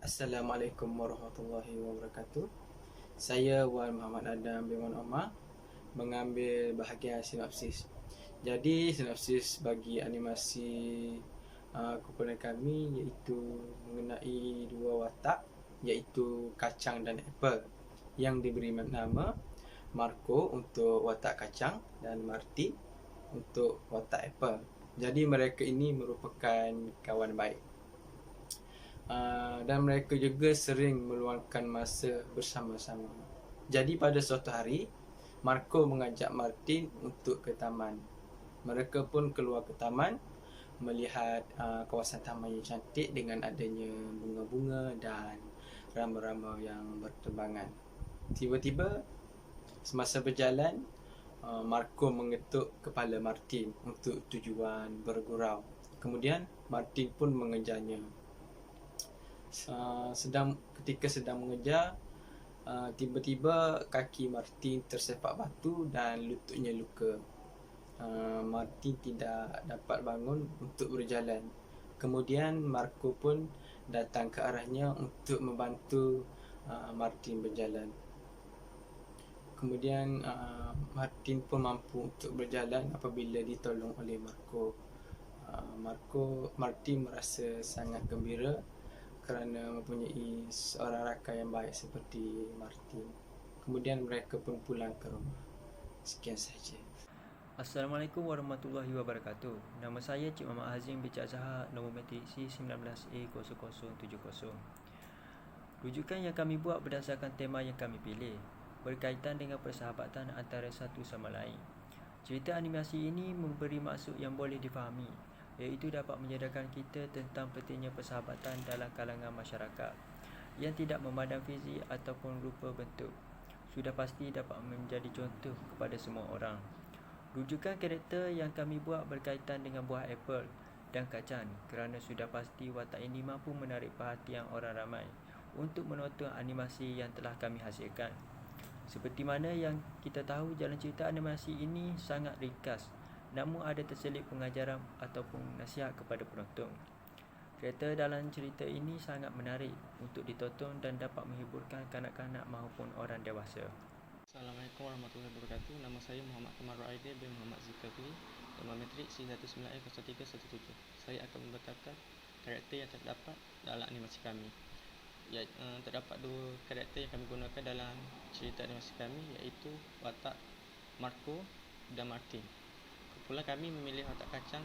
Assalamualaikum warahmatullahi wabarakatuh. Saya Wan Muhammad Adam bin Wan Omar mengambil bahagian sinopsis. Jadi sinopsis bagi animasi kumpulan kami iaitu mengenai dua watak, iaitu kacang dan apple, yang diberi nama Marco untuk watak kacang dan Marty untuk watak apple. Jadi mereka ini merupakan kawan baik. Dan mereka juga sering meluangkan masa bersama-sama. Jadi pada suatu hari, Marco mengajak Martin untuk ke taman. Mereka pun keluar ke taman melihat kawasan taman yang cantik dengan adanya bunga-bunga dan rama-rama yang berterbangan. Tiba-tiba semasa berjalan, Marco mengetuk kepala Martin untuk tujuan bergurau. Kemudian Martin pun mengejarnya. Ketika sedang mengejar, tiba-tiba kaki Martin tersepak batu dan lututnya luka. Martin tidak dapat bangun untuk berjalan. Kemudian Marco pun datang ke arahnya untuk membantu Martin berjalan. Kemudian Martin pun mampu untuk berjalan apabila ditolong oleh Marco. Martin merasa sangat gembira kerana mempunyai seorang rakan yang baik seperti Martin. Kemudian mereka pun pulang ke rumah. Sekian sahaja. Assalamualaikum warahmatullahi wabarakatuh. Nama saya Cik Muhammad Hazim Bicak Zahar, nombor matrik C19A0070. Rujukan yang kami buat berdasarkan tema yang kami pilih, berkaitan dengan persahabatan antara satu sama lain. Cerita animasi ini memberi maksud yang boleh difahami, iaitu dapat menyadarkan kita tentang pentingnya persahabatan dalam kalangan masyarakat yang tidak memandang fizik ataupun rupa bentuk. Sudah pasti dapat menjadi contoh kepada semua orang. Rujukan karakter yang kami buat berkaitan dengan buah apple dan kacang kerana sudah pasti watak ini mampu menarik perhatian orang ramai untuk menonton animasi yang telah kami hasilkan. Seperti mana yang kita tahu, jalan cerita animasi ini sangat ringkas, namun ada terselit pengajaran ataupun nasihat kepada penonton. Karakter dalam cerita ini sangat menarik untuk ditonton dan dapat menghiburkan kanak-kanak maupun orang dewasa. Assalamualaikum warahmatullahi wabarakatuh. Nama saya Muhammad Kamarul Aidil bin Muhammad Zulkifli, nombor matrik C19A0317. Saya akan membentangkan karakter yang terdapat dalam animasi kami. Terdapat dua karakter yang kami gunakan dalam cerita animasi kami, iaitu watak Marco dan Martin. Kumpulan kami memilih watak kacang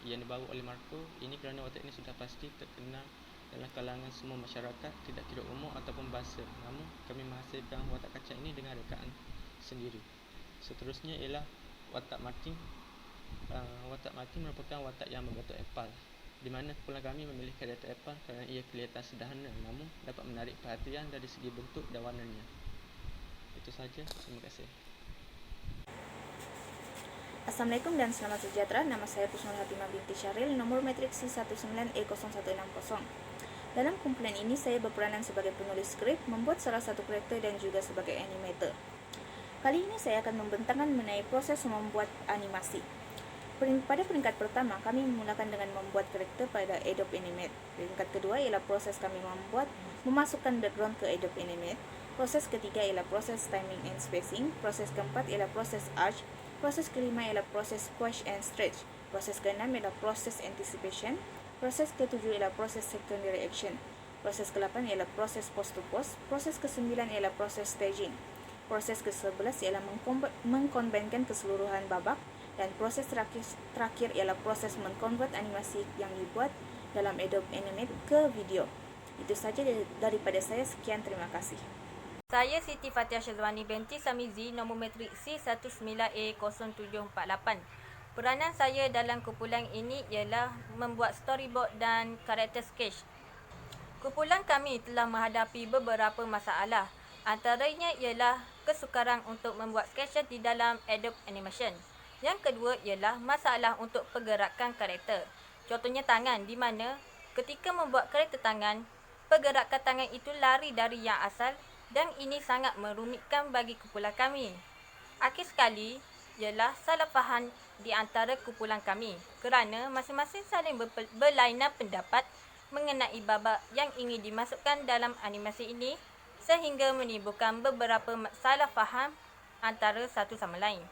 yang dibawa oleh Marco ini kerana watak ini sudah pasti terkenal dalam kalangan semua masyarakat, tidak kira umur ataupun bahasa. Namun kami menghasilkan watak kacang ini dengan rekaan sendiri. Seterusnya ialah watak Martin. Watak Martin merupakan watak yang berbentuk apple, di mana kumpulan kami memilih karakter apple kerana ia kelihatan sederhana namun dapat menarik perhatian dari segi bentuk dan warnanya. Itu sahaja, terima kasih. Assalamualaikum dan selamat sejahtera. Nama saya Pusnul Hatimah binti Syahril, nomor matrik C19A0160. Dalam kumpulan ini, saya berperanan sebagai penulis skrip, membuat salah satu karakter dan juga sebagai animator. Kali ini saya akan membentangkan mengenai proses membuat animasi. Pada peringkat pertama, kami memulakan dengan membuat karakter pada Adobe Animate. Peringkat kedua ialah proses kami memasukkan background ke Adobe Animate. Proses ketiga ialah proses timing and spacing. Proses keempat ialah proses arch. Proses kelima ialah proses squash and stretch. Proses keenam ialah proses anticipation. Proses ketujuh ialah proses secondary action. Proses ke-8 ialah proses post-to-post. Proses ke-9 ialah proses staging. Proses ke-11 ialah mengkonbenkan keseluruhan babak. Dan proses terakhir ialah proses mengkonvert animasi yang dibuat dalam Adobe Animate ke video. Itu saja daripada saya. Sekian, terima kasih. Saya Siti Fatihah Syazwani binti Samizi, nombor matrik C19A0748. Peranan saya dalam kumpulan ini ialah membuat storyboard dan karakter sketch. Kumpulan kami telah menghadapi beberapa masalah. Antaranya ialah kesukaran untuk membuat sketch di dalam Adobe Animation. Yang kedua ialah masalah untuk pergerakan karakter. Contohnya tangan, di mana ketika membuat karakter tangan, pergerakan tangan itu lari dari yang asal dan ini sangat merumitkan bagi kumpulan kami. Akhir sekali ialah salah faham di antara kumpulan kami kerana masing-masing saling berlainan pendapat mengenai babak yang ingin dimasukkan dalam animasi ini sehingga menimbulkan beberapa salah faham antara satu sama lain.